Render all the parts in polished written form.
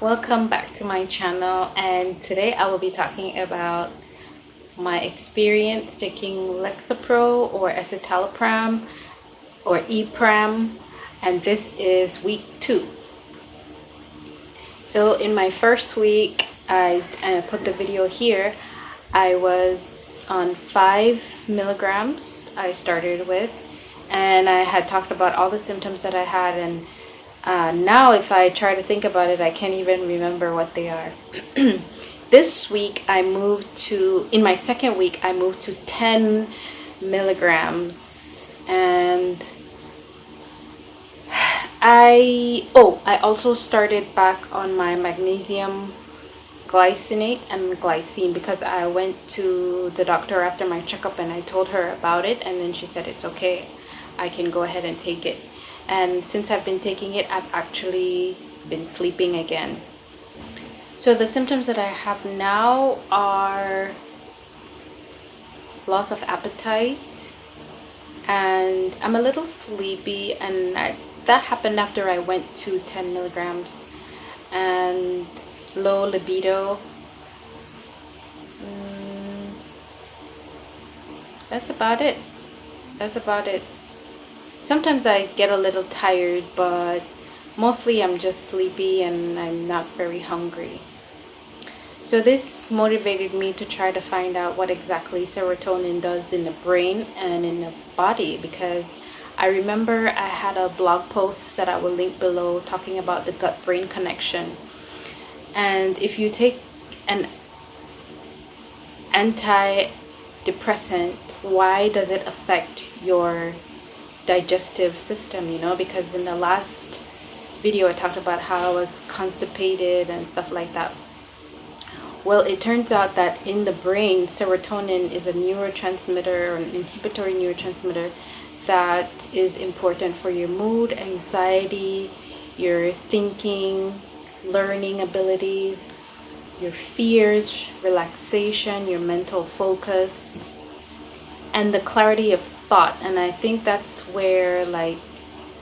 Welcome back to my channel, and today I will be talking about my experience taking Lexapro or Escitalopram or EPRAM, and this is week 2. So in my first week, I put the video here, I was on 5 milligrams I started with, and I had talked about all the symptoms that I had, and now if I try to think about it, I can't even remember what they are. This week I moved to, in my second week, I moved to 10 milligrams, and I also started back on my magnesium glycinate and glycine because I went to the doctor after my checkup and I told her about it, and then she said it's okay, I can go ahead and take it. And since I've been taking it, I've actually been sleeping again. So the symptoms that I have now are loss of appetite, and I'm a little sleepy, and that happened after I went to 10 milligrams, and low libido. That's about it. Sometimes I get a little tired, but mostly I'm just sleepy and I'm not very hungry. So this motivated me to try to find out what exactly serotonin does in the brain and in the body, because I remember I had a blog post that I will link below talking about the gut-brain connection. And if you take an antidepressant, why does it affect your digestive system? Because in the last video I talked about how I was constipated and stuff like that. Well, it turns out that in the brain, serotonin is a neurotransmitter, or an inhibitory neurotransmitter, that is important for your mood, anxiety, your thinking, learning abilities, your fears, relaxation, your mental focus, and the clarity of thought. And I think that's where, like,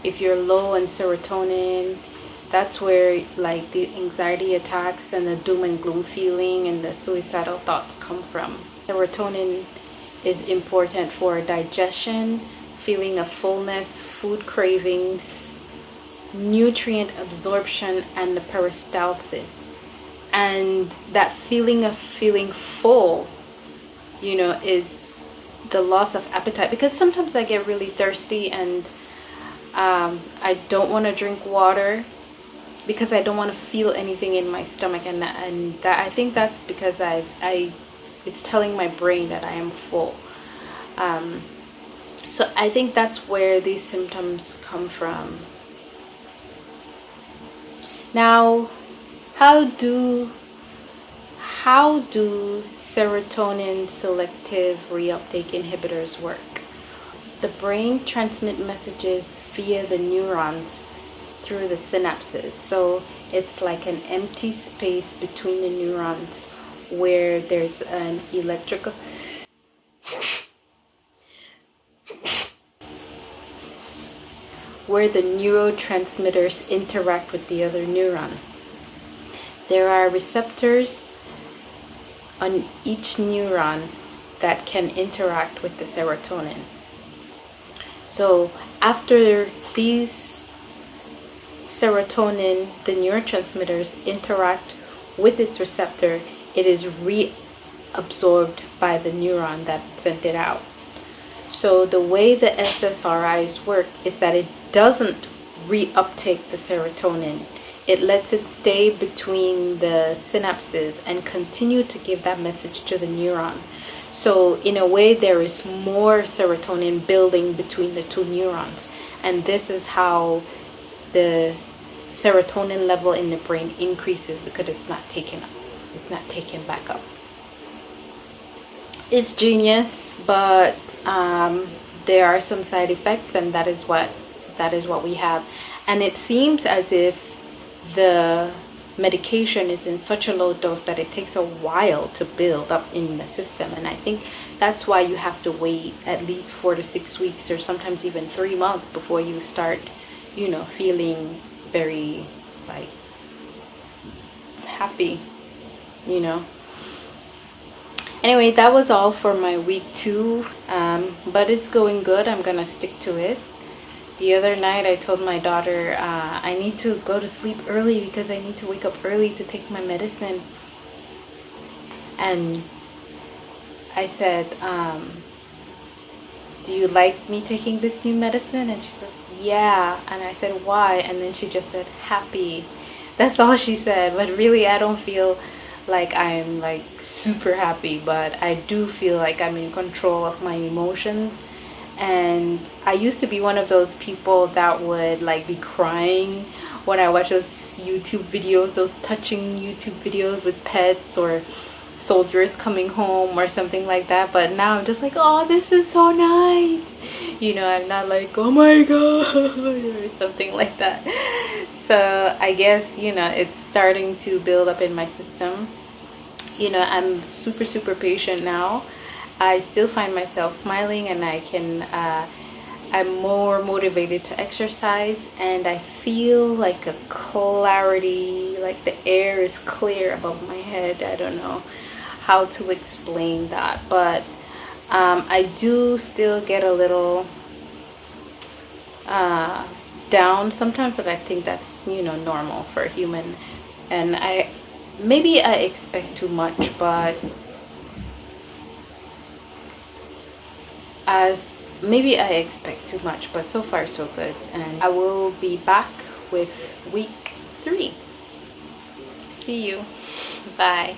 if you're low in serotonin, that's where like the anxiety attacks and the doom and gloom feeling and the suicidal thoughts come from. Serotonin is important for digestion, feeling of fullness, food cravings, nutrient absorption, and the peristalsis. And that feeling of feeling full, is the loss of appetite, because sometimes I get really thirsty and I don't want to drink water because I don't want to feel anything in my stomach, and that I think that's because it's telling my brain that I am full. So I think that's where these symptoms come from. Now, how do serotonin selective reuptake inhibitors work? The brain transmits messages via the neurons through the synapses. So it's like an empty space between the neurons where there's an electrical where the neurotransmitters interact with the other neuron. There are receptors on each neuron that can interact with the serotonin. So after these serotonin, the neurotransmitters interact with its receptor, it is reabsorbed by the neuron that sent it out. So the way the SSRIs work is that it doesn't reuptake the serotonin. It lets it stay between the synapses and continue to give that message to the neuron. So in a way, there is more serotonin building between the two neurons, and this is how the serotonin level in the brain increases, because it's not taken back up. It's genius, but there are some side effects, and that is what we have. And it seems as if the medication is in such a low dose that it takes a while to build up in the system, and I think that's why you have to wait at least 4 to 6 weeks, or sometimes even 3 months, before you start feeling very like happy, you know. Anyway, that was all for my week 2, but it's going good. I'm gonna stick to it. The other night I told my daughter I need to go to sleep early because I need to wake up early to take my medicine. And I said, do you like me taking this new medicine? And she says, yeah. And I said, why? And then she just said, happy. That's all she said. But really, I don't feel like I'm like super happy, but I do feel like I'm in control of my emotions. And I used to be one of those people that would like be crying when I watch those YouTube videos, those touching YouTube videos with pets or soldiers coming home or something like that. But now I'm just like, oh, this is so nice, you know. I'm not like, oh my god, or something like that. So I guess, you know, it's starting to build up in my system. You know, I'm super patient now. I still find myself smiling, and I'm more motivated to exercise, and I feel like a clarity, like the air is clear above my head. I don't know how to explain that, but I do still get a little down sometimes, but I think that's, you know, normal for a human. And maybe I expect too much, but so far so good. And I will be back with week 3. See you. Bye.